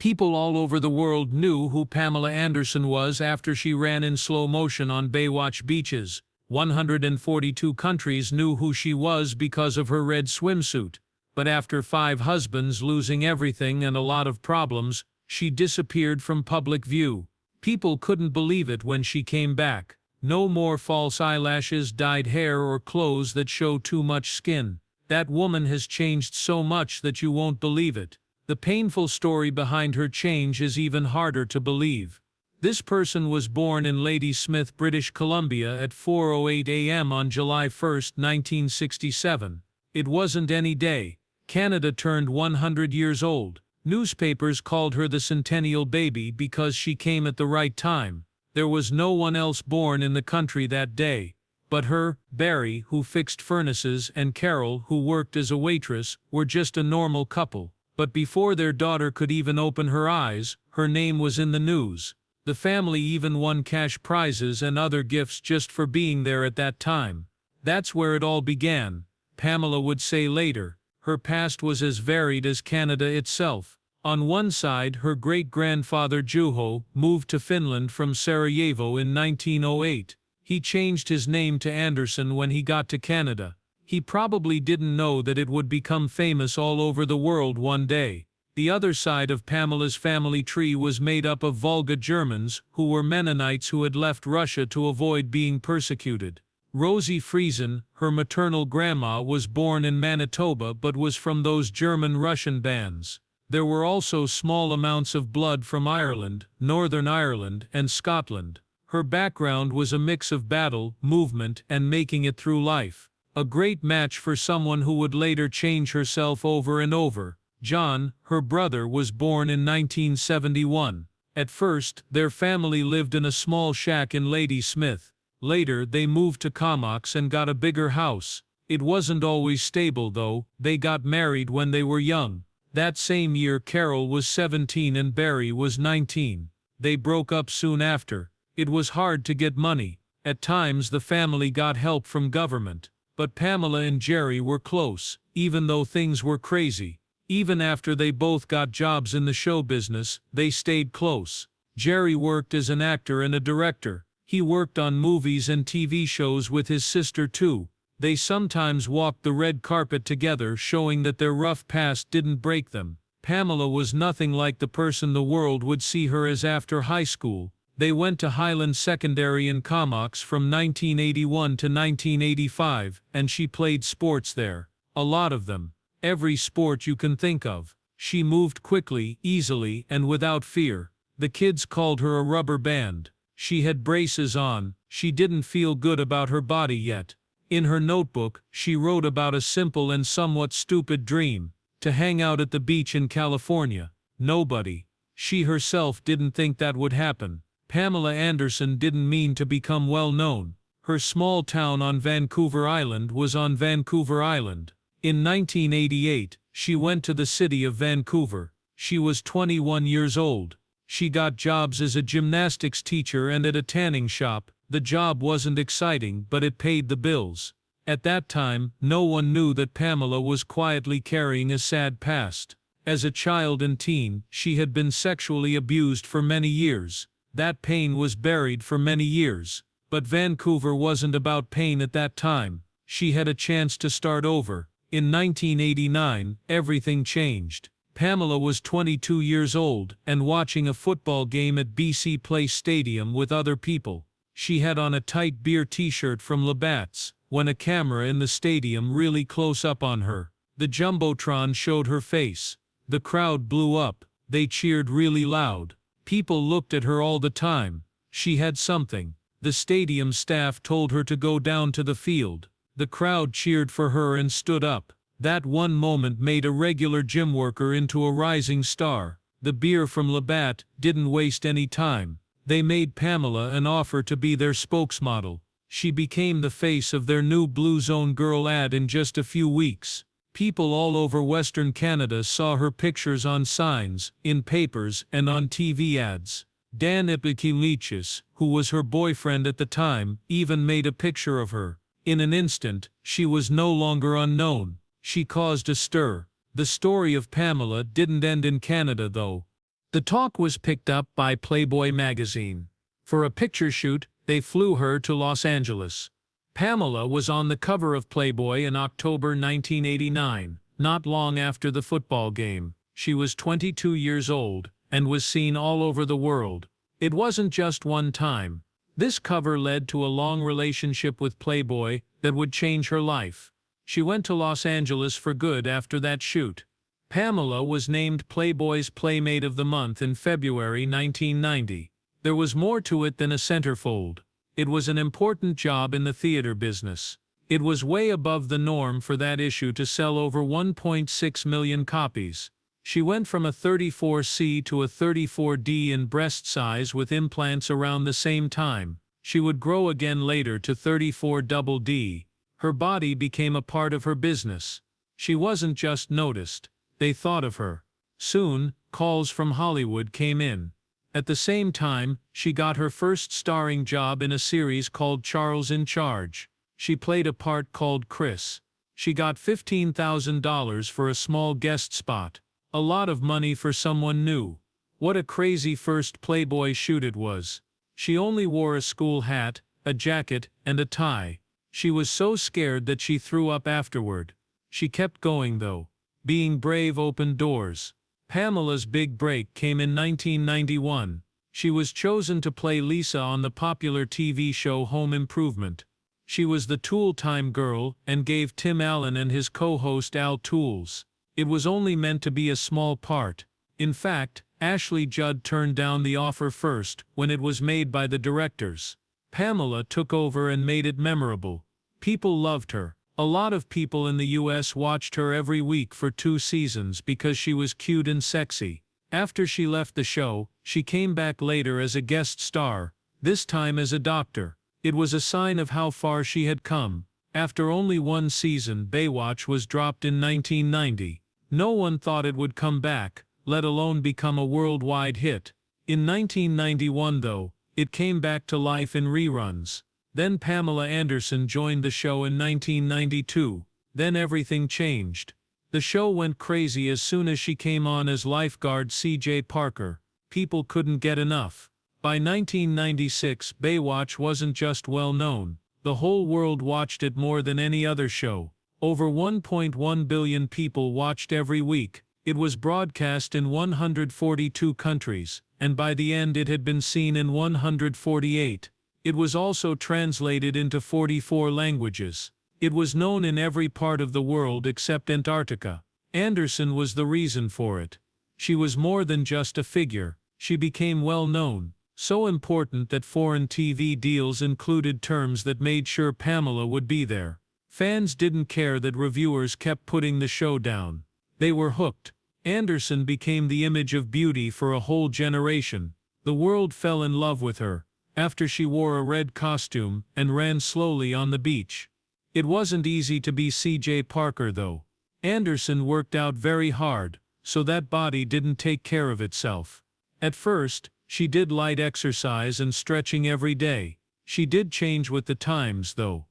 People all over the world knew who Pamela Anderson was after she ran in slow motion on Baywatch beaches. 142 countries knew who she was because of her red swimsuit. But after 5 husbands, losing everything and a lot of problems, she disappeared from public view. People couldn't believe it when she came back. No more false eyelashes, dyed hair, or clothes that show too much skin. That woman has changed so much that you won't believe it. The painful story behind her change is even harder to believe. This person was born in Ladysmith, British Columbia at 4:08 a.m. on July 1, 1967. It wasn't any day. Canada turned 100 years old. Newspapers called her the Centennial Baby because she came at the right time. There was no one else born in the country that day. But her, Barry, who fixed furnaces, and Carol, who worked as a waitress, were just a normal couple. But before their daughter could even open her eyes, her name was in the news. The family even won cash prizes and other gifts just for being there at that time. That's where it all began, Pamela would say later. Her past was as varied as Canada itself. On one side, her great-grandfather Juho moved to Finland from Sarajevo in 1908. He changed his name to Anderson when he got to Canada. He probably didn't know that it would become famous all over the world one day. The other side of Pamela's family tree was made up of Volga Germans, who were Mennonites who had left Russia to avoid being persecuted. Rosie Friesen, her maternal grandma, was born in Manitoba but was from those German-Russian bands. There were also small amounts of blood from Ireland, Northern Ireland, and Scotland. Her background was a mix of battle, movement, and making it through life. A great match for someone who would later change herself over and over. John, her brother, was born in 1971. At first, their family lived in a small shack in Ladysmith. Later, they moved to Comox and got a bigger house. It wasn't always stable though. They got married when they were young. That same year Carol was 17 and Barry was 19. They broke up soon after. It was hard to get money. At times the family got help from government. But Pamela and Jerry were close, even though things were crazy. Even after they both got jobs in the show business, they stayed close. Jerry worked as an actor and a director. He worked on movies and TV shows with his sister too. They sometimes walked the red carpet together, showing that their rough past didn't break them. Pamela was nothing like the person the world would see her as after high school. They went to Highland Secondary in Comox from 1981 to 1985, and she played sports there. A lot of them. Every sport you can think of. She moved quickly, easily, and without fear. The kids called her a rubber band. She had braces on. She didn't feel good about her body yet. In her notebook, she wrote about a simple and somewhat stupid dream: to hang out at the beach in California. Nobody. She herself didn't think that would happen. Pamela Anderson didn't mean to become well known. Her small town on Vancouver Island was on Vancouver Island. In 1988, she went to the city of Vancouver. She was 21 years old. She got jobs as a gymnastics teacher and at a tanning shop. The job wasn't exciting, but it paid the bills. At that time, no one knew that Pamela was quietly carrying a sad past. As a child and teen, she had been sexually abused for many years. That pain was buried for many years. But Vancouver wasn't about pain at that time. She had a chance to start over. In 1989, everything changed. Pamela was 22 years old and watching a football game at BC Place Stadium with other people. She had on a tight beer t-shirt from Labatt's when a camera in the stadium really close up on her. The Jumbotron showed her face. The crowd blew up. They cheered really loud. People looked at her all the time. She had something. The stadium staff told her to go down to the field. The crowd cheered for her and stood up. That one moment made a regular gym worker into a rising star. The beer from Labatt didn't waste any time. They made Pamela an offer to be their spokesmodel. She became the face of their new Blue Zone Girl ad in just a few weeks. People all over Western Canada saw her pictures on signs, in papers, and on TV ads. Dan Ipikilichis, who was her boyfriend at the time, even made a picture of her. In an instant, she was no longer unknown. She caused a stir. The story of Pamela didn't end in Canada though. The talk was picked up by Playboy magazine. For a picture shoot, they flew her to Los Angeles. Pamela was on the cover of Playboy in October 1989, not long after the football game. She was 22 years old, and was seen all over the world. It wasn't just one time. This cover led to a long relationship with Playboy that would change her life. She went to Los Angeles for good after that shoot. Pamela was named Playboy's Playmate of the Month in February 1990. There was more to it than a centerfold. It was an important job in the theater business. It was way above the norm for that issue to sell over 1.6 million copies. She went from a 34C to a 34D in breast size with implants around the same time. She would grow again later to 34DD. Her body became a part of her business. She wasn't just noticed. They thought of her. Soon, calls from Hollywood came in. At the same time, she got her first starring job in a series called Charles in Charge. She played a part called Chris. She got $15,000 for a small guest spot. A lot of money for someone new. What a crazy first Playboy shoot it was. She only wore a school hat, a jacket, and a tie. She was so scared that she threw up afterward. She kept going though. Being brave opened doors. Pamela's big break came in 1991. She was chosen to play Lisa on the popular TV show Home Improvement. She was the tool-time girl and gave Tim Allen and his co-host Al tools. It was only meant to be a small part. In fact, Ashley Judd turned down the offer first when it was made by the directors. Pamela took over and made it memorable. People loved her. A lot of people in the US watched her every week for 2 seasons because she was cute and sexy. After she left the show, she came back later as a guest star, this time as a doctor. It was a sign of how far she had come. After only 1 season, Baywatch was dropped in 1990. No one thought it would come back, let alone become a worldwide hit. In 1991 though, it came back to life in reruns. Then Pamela Anderson joined the show in 1992. Then everything changed. The show went crazy as soon as she came on as lifeguard CJ Parker. People couldn't get enough. By 1996, Baywatch wasn't just well known. The whole world watched it more than any other show. Over 1.1 billion people watched every week. It was broadcast in 142 countries, and by the end it had been seen in 148. It was also translated into 44 languages. It was known in every part of the world except Antarctica. Anderson was the reason for it. She was more than just a figure. She became well known, so important that foreign TV deals included terms that made sure Pamela would be there. Fans didn't care that reviewers kept putting the show down. They were hooked. Anderson became the image of beauty for a whole generation. The world fell in love with her. After she wore a red costume and ran slowly on the beach. It wasn't easy to be CJ Parker though. Anderson worked out very hard, so that body didn't take care of itself. At first, she did light exercise and stretching every day. She did change with the times though.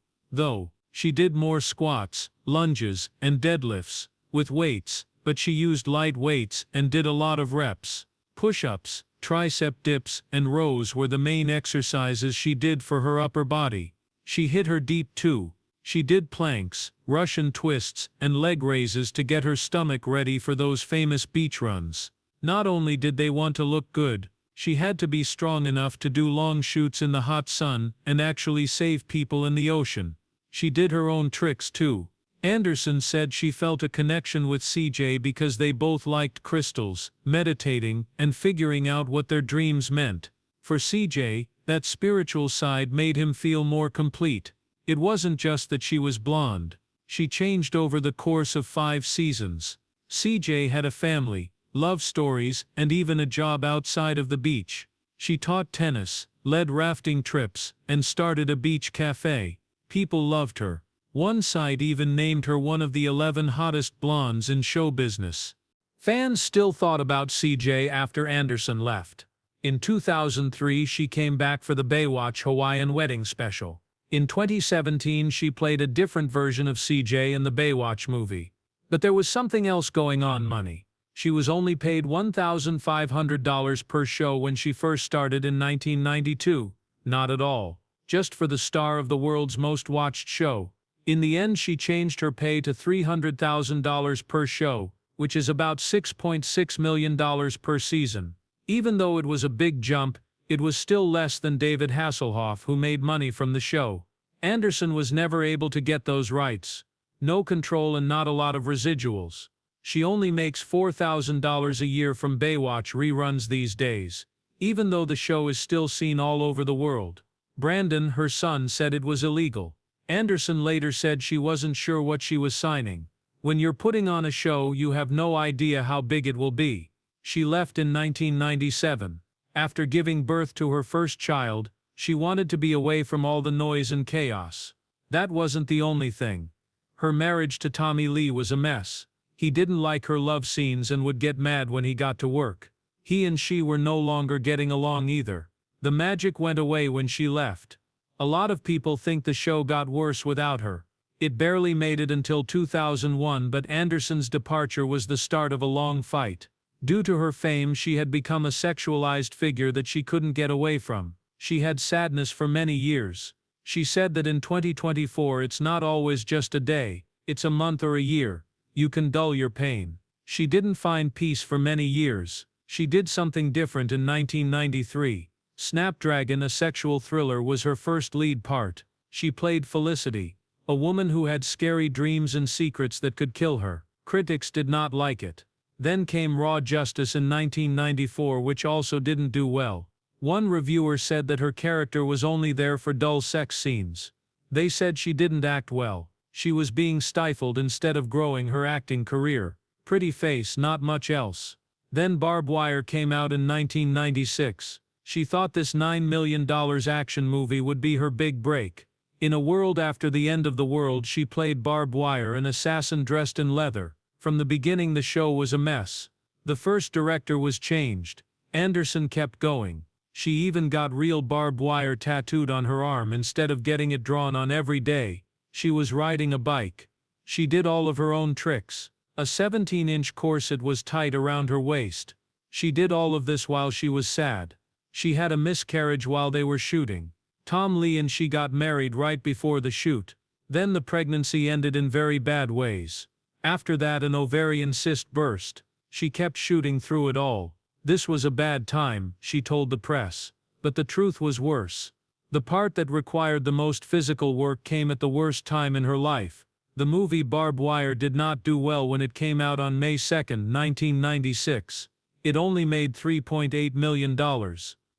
She did more squats, lunges, and deadlifts, with weights, but she used light weights and did a lot of reps. Push-ups, tricep dips, and rows were the main exercises she did for her upper body. She hit her deep too. She did planks, Russian twists, and leg raises to get her stomach ready for those famous beach runs. Not only did they want to look good, she had to be strong enough to do long shoots in the hot sun and actually save people in the ocean. She did her own tricks too. Anderson said she felt a connection with CJ because they both liked crystals, meditating, and figuring out what their dreams meant. For CJ, that spiritual side made him feel more complete. It wasn't just that she was blonde. She changed over the course of 5 seasons. CJ had a family, love stories, and even a job outside of the beach. She taught tennis, led rafting trips, and started a beach cafe. People loved her. One site even named her one of the 11 hottest blondes in show business. Fans still thought about CJ after Anderson left. In 2003 she came back for the Baywatch Hawaiian wedding special. In 2017 she played a different version of CJ in the Baywatch movie. But there was something else going on, money. She was only paid $1,500 per show when she first started in 1992. Not at all. Just for the star of the world's most watched show. In the end, she changed her pay to $300,000 per show, which is about $6.6 million per season. Even though it was a big jump, it was still less than David Hasselhoff, who made money from the show. Anderson was never able to get those rights. No control and not a lot of residuals. She only makes $4,000 a year from Baywatch reruns these days, even though the show is still seen all over the world. Brandon, her son, said it was illegal. Anderson later said she wasn't sure what she was signing. When you're putting on a show, you have no idea how big it will be. She left in 1997. After giving birth to her first child, she wanted to be away from all the noise and chaos. That wasn't the only thing. Her marriage to Tommy Lee was a mess. He didn't like her love scenes and would get mad when he got to work. He and she were no longer getting along either. The magic went away when she left. A lot of people think the show got worse without her. It barely made it until 2001, but Anderson's departure was the start of a long fight. Due to her fame, she had become a sexualized figure that she couldn't get away from. She had sadness for many years. She said that in 2024 it's not always just a day, it's a month or a year. You can dull your pain. She didn't find peace for many years. She did something different in 1993. Snapdragon, a sexual thriller, was her first lead part. She played Felicity, a woman who had scary dreams and secrets that could kill her. Critics did not like it. Then came Raw Justice in 1994, which also didn't do well. One reviewer said that her character was only there for dull sex scenes. They said she didn't act well. She was being stifled instead of growing her acting career. Pretty face, not much else. Then Barbed Wire came out in 1996. She thought this $9 million action movie would be her big break. In A World After the End of the World, she played Barbed Wire, an assassin dressed in leather. From the beginning, the show was a mess. The first director was changed. Anderson kept going. She even got real barbed wire tattooed on her arm instead of getting it drawn on every day. She was riding a bike. She did all of her own tricks. A 17-inch corset was tight around her waist. She did all of this while she was sad. She had a miscarriage while they were shooting. Tom Lee and she got married right before the shoot. Then the pregnancy ended in very bad ways. After that, an ovarian cyst burst. She kept shooting through it all. This was a bad time, she told the press. But the truth was worse. The part that required the most physical work came at the worst time in her life. The movie Barbed Wire did not do well when it came out on May 2, 1996. It only made $3.8 million.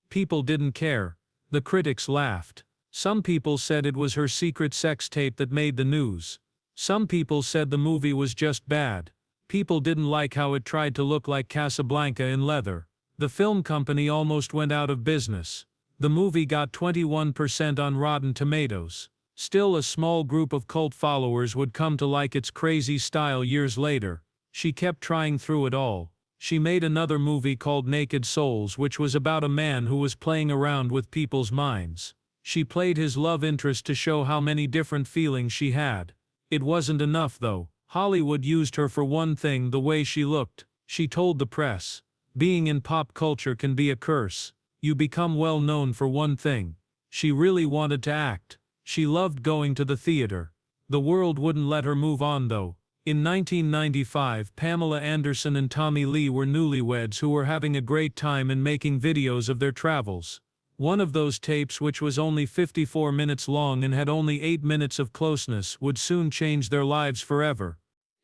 People didn't care. The critics laughed. Some people said it was her secret sex tape that made the news. Some people said the movie was just bad. People didn't like how it tried to look like Casablanca in leather. The film company almost went out of business. The movie got 21% on Rotten Tomatoes. Still, a small group of cult followers would come to like its crazy style years later. She kept trying through it all. She made another movie called Naked Souls, which was about a man who was playing around with people's minds. She played his love interest to show how many different feelings she had. It wasn't enough though. Hollywood used her for one thing: the way she looked. She told the press, "Being in pop culture can be a curse. You become well known for one thing." She really wanted to act. She loved going to the theater. The world wouldn't let her move on though. In 1995, Pamela Anderson and Tommy Lee were newlyweds who were having a great time and making videos of their travels. One of those tapes, which was only 54 minutes long and had only 8 minutes of closeness, would soon change their lives forever.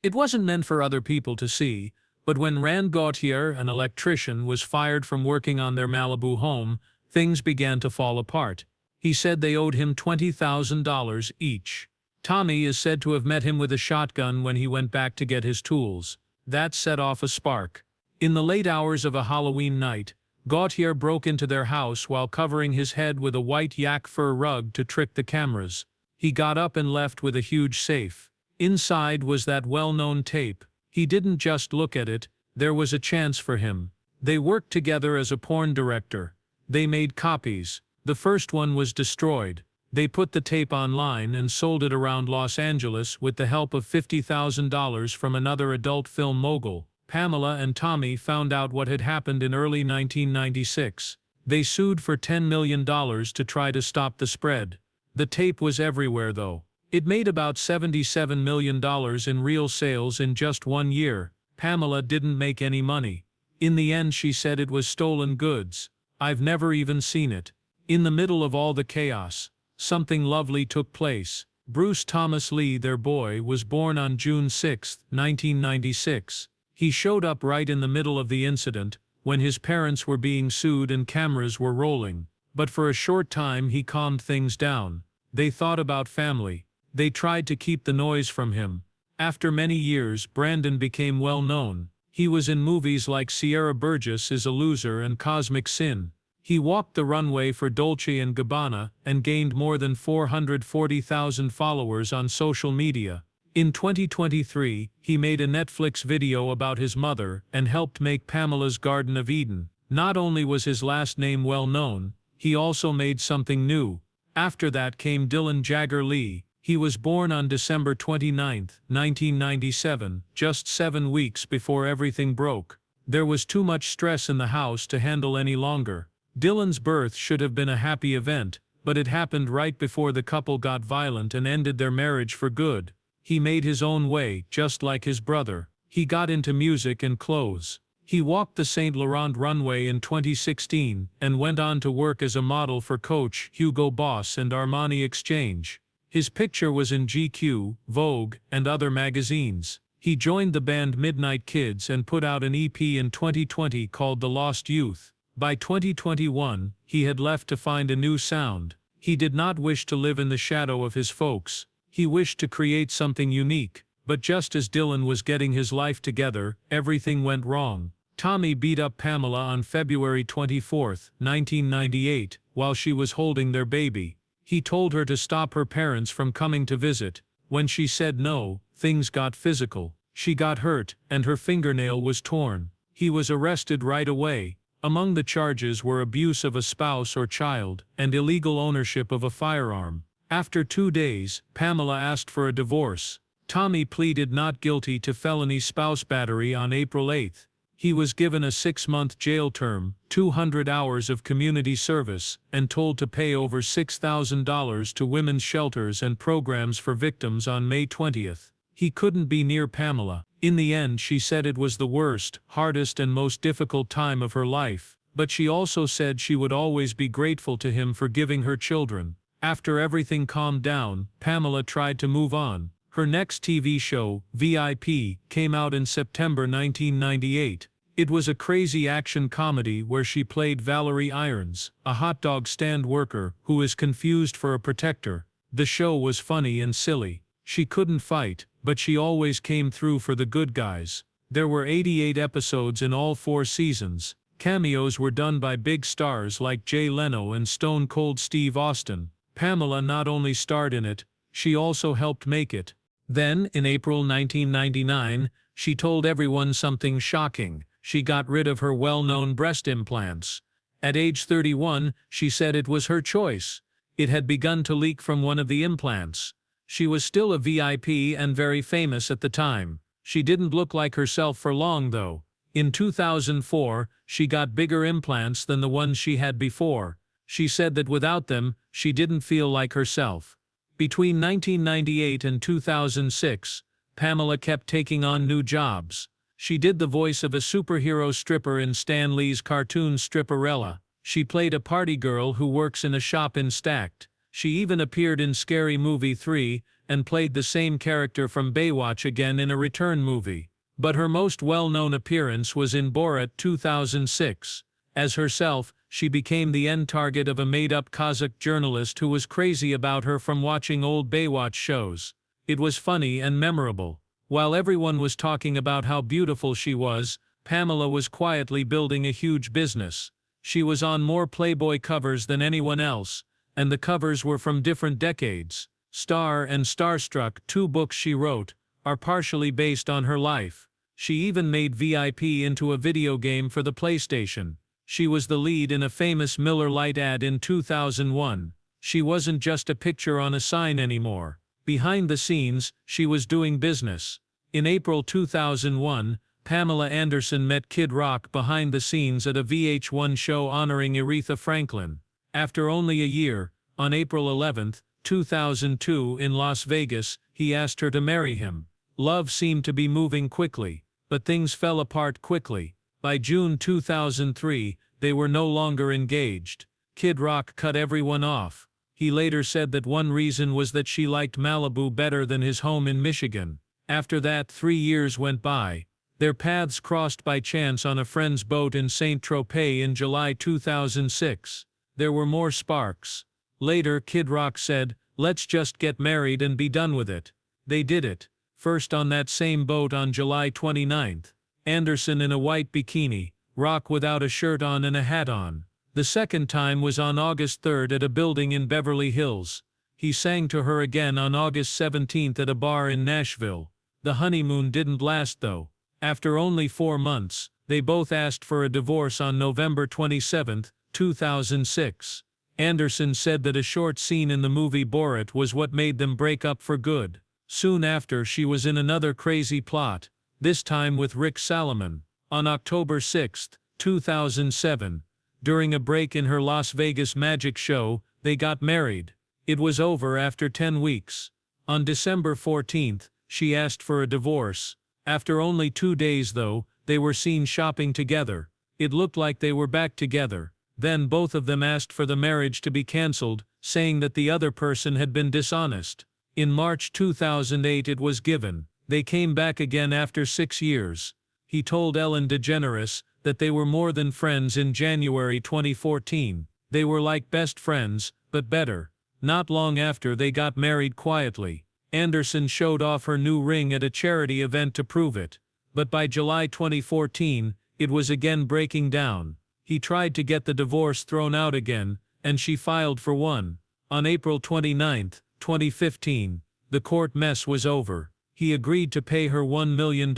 It wasn't meant for other people to see, but when Rand Gautier, an electrician, was fired from working on their Malibu home, things began to fall apart. He said they owed him $20,000 each. Tommy is said to have met him with a shotgun when he went back to get his tools. That set off a spark. In the late hours of a Halloween night, Gautier broke into their house while covering his head with a white yak fur rug to trick the cameras. He got up and left with a huge safe. Inside was that well-known tape. He didn't just look at it, there was a chance for him. They worked together as a porn director. They made copies. The first one was destroyed. They put the tape online and sold it around Los Angeles with the help of $50,000 from another adult film mogul. Pamela and Tommy found out what had happened in early 1996. They sued for $10 million to try to stop the spread. The tape was everywhere though. It made about $77 million in real sales in just 1 year. Pamela didn't make any money. In the end she said it was stolen goods. I've never even seen it. In the middle of all the chaos, something lovely took place. Bruce Thomas Lee, their boy, was born on June 6, 1996. He showed up right in the middle of the incident, when his parents were being sued and cameras were rolling. But for a short time he calmed things down. They thought about family. They tried to keep the noise from him. After many years, Brandon became well known. He was in movies like Sierra Burgess is a Loser and Cosmic Sin. He walked the runway for Dolce & Gabbana and gained more than 440,000 followers on social media. In 2023, he made a Netflix video about his mother and helped make Pamela's Garden of Eden. Not only was his last name well known, he also made something new. After that came Dylan Jagger Lee. He was born on December 29, 1997, just 7 weeks before everything broke. There was too much stress in the house to handle any longer. Dylan's birth should have been a happy event, but it happened right before the couple got violent and ended their marriage for good. He made his own way, just like his brother. He got into music and clothes. He walked the Saint Laurent runway in 2016 and went on to work as a model for Coach, Hugo Boss and Armani Exchange. His picture was in GQ, Vogue, and other magazines. He joined the band Midnight Kids and put out an EP in 2020 called The Lost Youth. By 2021, he had left to find a new sound. He did not wish to live in the shadow of his folks. He wished to create something unique. But just as Dylan was getting his life together, everything went wrong. Tommy beat up Pamela on February 24, 1998, while she was holding their baby. He told her to stop her parents from coming to visit. When she said no, things got physical. She got hurt, and her fingernail was torn. He was arrested right away. Among the charges were abuse of a spouse or child, and illegal ownership of a firearm. After 2 days, Pamela asked for a divorce. Tommy pleaded not guilty to felony spouse battery on April 8. He was given a 6-month jail term, 200 hours of community service, and told to pay over $6,000 to women's shelters and programs for victims on May 20. He couldn't be near Pamela. In the end, she said it was the worst, hardest and most difficult time of her life, but she also said she would always be grateful to him for giving her children. After everything calmed down, Pamela tried to move on. Her next TV show, VIP, came out in September 1998. It was a crazy action comedy where she played Valerie Irons, a hot dog stand worker who is confused for a protector. The show was funny and silly. She couldn't fight, but she always came through for the good guys. There were 88 episodes in all 4 seasons. Cameos were done by big stars like Jay Leno and Stone Cold Steve Austin. Pamela not only starred in it, she also helped make it. Then, in April 1999, she told everyone something shocking. She got rid of her well-known breast implants. At age 31, she said it was her choice. It had begun to leak from one of the implants. She was still a VIP and very famous at the time. She didn't look like herself for long though. In 2004, she got bigger implants than the ones she had before. She said that without them, she didn't feel like herself. Between 1998 and 2006, Pamela kept taking on new jobs. She did the voice of a superhero stripper in Stan Lee's cartoon Stripperella. She played a party girl who works in a shop in Stacked. She even appeared in Scary Movie 3 and played the same character from Baywatch again in a return movie. But her most well-known appearance was in Borat 2006. As herself, she became the end target of a made-up Kazakh journalist who was crazy about her from watching old Baywatch shows. It was funny and memorable. While everyone was talking about how beautiful she was, Pamela was quietly building a huge business. She was on more Playboy covers than anyone else, and the covers were from different decades. Star and Starstruck, 2 books she wrote, are partially based on her life. She even made VIP into a video game for the PlayStation. She was the lead in a famous Miller Lite ad in 2001. She wasn't just a picture on a sign anymore. Behind the scenes, she was doing business. In April 2001, Pamela Anderson met Kid Rock behind the scenes at a VH1 show honoring Aretha Franklin. After only a year, on April 11, 2002 in Las Vegas, he asked her to marry him. Love seemed to be moving quickly, but things fell apart quickly. By June 2003, they were no longer engaged. Kid Rock cut everyone off. He later said that one reason was that she liked Malibu better than his home in Michigan. After that, 3 years went by. Their paths crossed by chance on a friend's boat in Saint-Tropez in July 2006. There were more sparks. Later, Kid Rock said, "Let's just get married and be done with it." They did it. First on that same boat on July 29th. Anderson in a white bikini, Rock without a shirt on and a hat on. The second time was on August 3rd at a building in Beverly Hills. He sang to her again on August 17th at a bar in Nashville. The honeymoon didn't last though. After only 4 months, they both asked for a divorce on November 27, 2006. Anderson said that a short scene in the movie Borat was what made them break up for good. Soon after, she was in another crazy plot, this time with Rick Salomon. On October 6, 2007, during a break in her Las Vegas magic show, they got married. It was over after 10 weeks. On December 14, she asked for a divorce. After only 2 days though, they were seen shopping together. It looked like they were back together. Then both of them asked for the marriage to be cancelled, saying that the other person had been dishonest. In March 2008 it was given. They came back again after 6 years. He told Ellen DeGeneres that they were more than friends in January 2014. They were like best friends, but better. Not long after, they got married quietly. Anderson showed off her new ring at a charity event to prove it. But by July 2014, it was again breaking down. He tried to get the divorce thrown out again, and she filed for one. On April 29, 2015, the court mess was over. He agreed to pay her $1 million.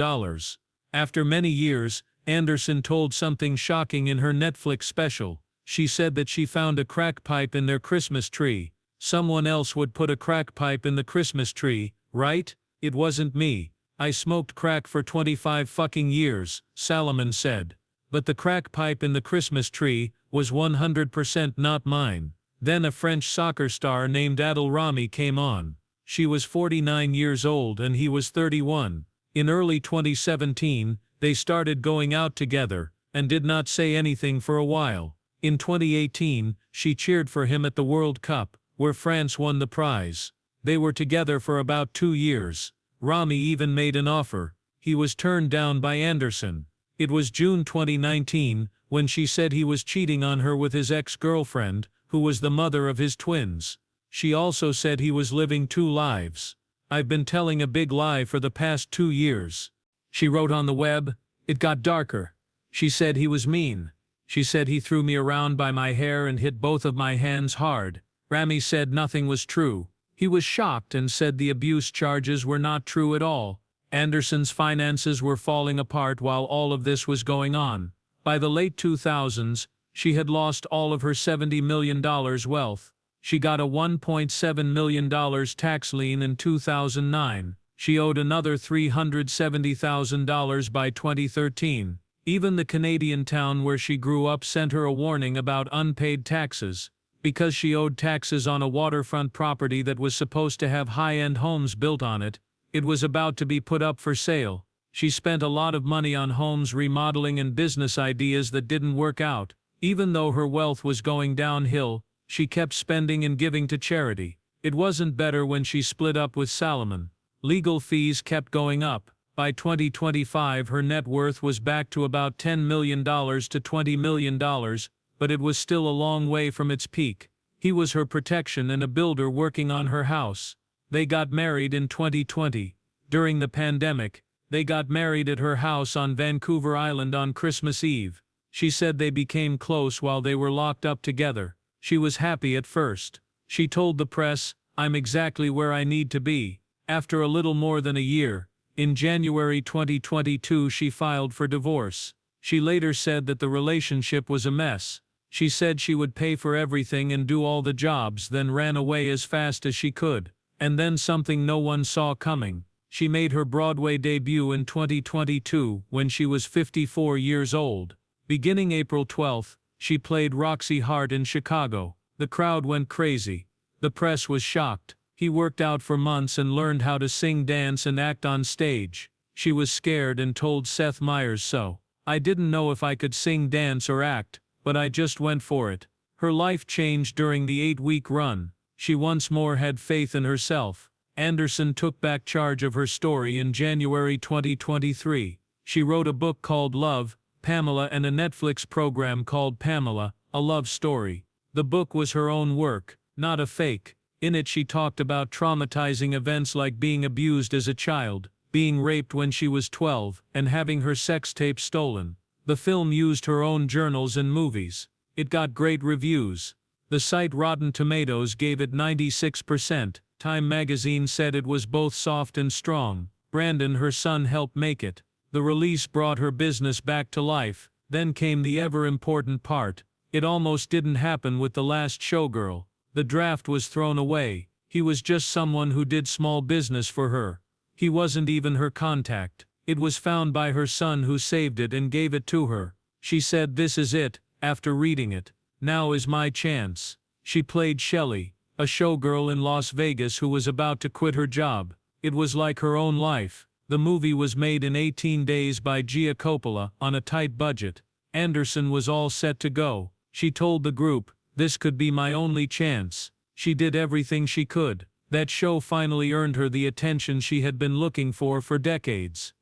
After many years, Anderson told something shocking in her Netflix special. She said that she found a crack pipe in their Christmas tree. Someone else would put a crack pipe in the Christmas tree, right? It wasn't me. I smoked crack for 25 fucking years, Salomon said. But the crack pipe in the Christmas tree was 100% not mine. Then a French soccer star named Adel Rami came on. She was 49 years old and he was 31. In early 2017, they started going out together, and did not say anything for a while. In 2018, she cheered for him at the World Cup, where France won the prize. They were together for about 2 years. Rami even made an offer. He was turned down by Anderson. It was June 2019, when she said he was cheating on her with his ex-girlfriend, who was the mother of his twins. She also said he was living 2 lives. "I've been telling a big lie for the past 2 years." She wrote on the web. It got darker. She said he was mean. She said he threw me around by my hair and hit both of my hands hard. Rami said nothing was true. He was shocked and said the abuse charges were not true at all. Anderson's finances were falling apart while all of this was going on. By the late 2000s, she had lost all of her $70 million wealth. She got a $1.7 million tax lien in 2009. She owed another $370,000 by 2013. Even the Canadian town where she grew up sent her a warning about unpaid taxes. Because she owed taxes on a waterfront property that was supposed to have high-end homes built on it, it was about to be put up for sale. She spent a lot of money on homes remodeling and business ideas that didn't work out. Even though her wealth was going downhill, she kept spending and giving to charity. It wasn't better when she split up with Salomon. Legal fees kept going up. By 2025, her net worth was back to about $10 million to $20 million, but it was still a long way from its peak. He was her protection and a builder working on her house. They got married in 2020. During the pandemic, they got married at her house on Vancouver Island on Christmas Eve. She said they became close while they were locked up together. She was happy at first. She told the press, "I'm exactly where I need to be." After a little more than a year, in January 2022, she filed for divorce. She later said that the relationship was a mess. She said she would pay for everything and do all the jobs, then ran away as fast as she could. And then something no one saw coming. She made her Broadway debut in 2022 when she was 54 years old. Beginning April 12, she played Roxy Hart in Chicago. The crowd went crazy. The press was shocked. He worked out for months and learned how to sing, dance, and act on stage. She was scared and told Seth Meyers so. "I didn't know if I could sing, dance, or act, but I just went for it." Her life changed during the 8-week run. She once more had faith in herself. Anderson took back charge of her story in January 2023. She wrote a book called Love, Pamela, and a Netflix program called Pamela, A Love Story. The book was her own work, not a fake. In it she talked about traumatizing events like being abused as a child, being raped when she was 12, and having her sex tape stolen. The film used her own journals and movies. It got great reviews. The site Rotten Tomatoes gave it 96%. Time magazine said it was both soft and strong. Brandon, her son, helped make it. The release brought her business back to life. Then came the ever-important part. It almost didn't happen with The Last Showgirl. The draft was thrown away. He was just someone who did small business for her. He wasn't even her contact. It was found by her son, who saved it and gave it to her. She said, "This is it," after reading it. "Now is my chance." She played Shelley, a showgirl in Las Vegas who was about to quit her job. It was like her own life. The movie was made in 18 days by Gia Coppola on a tight budget. Anderson was all set to go. She told the group, "This could be my only chance." She did everything she could. That show finally earned her the attention she had been looking for decades.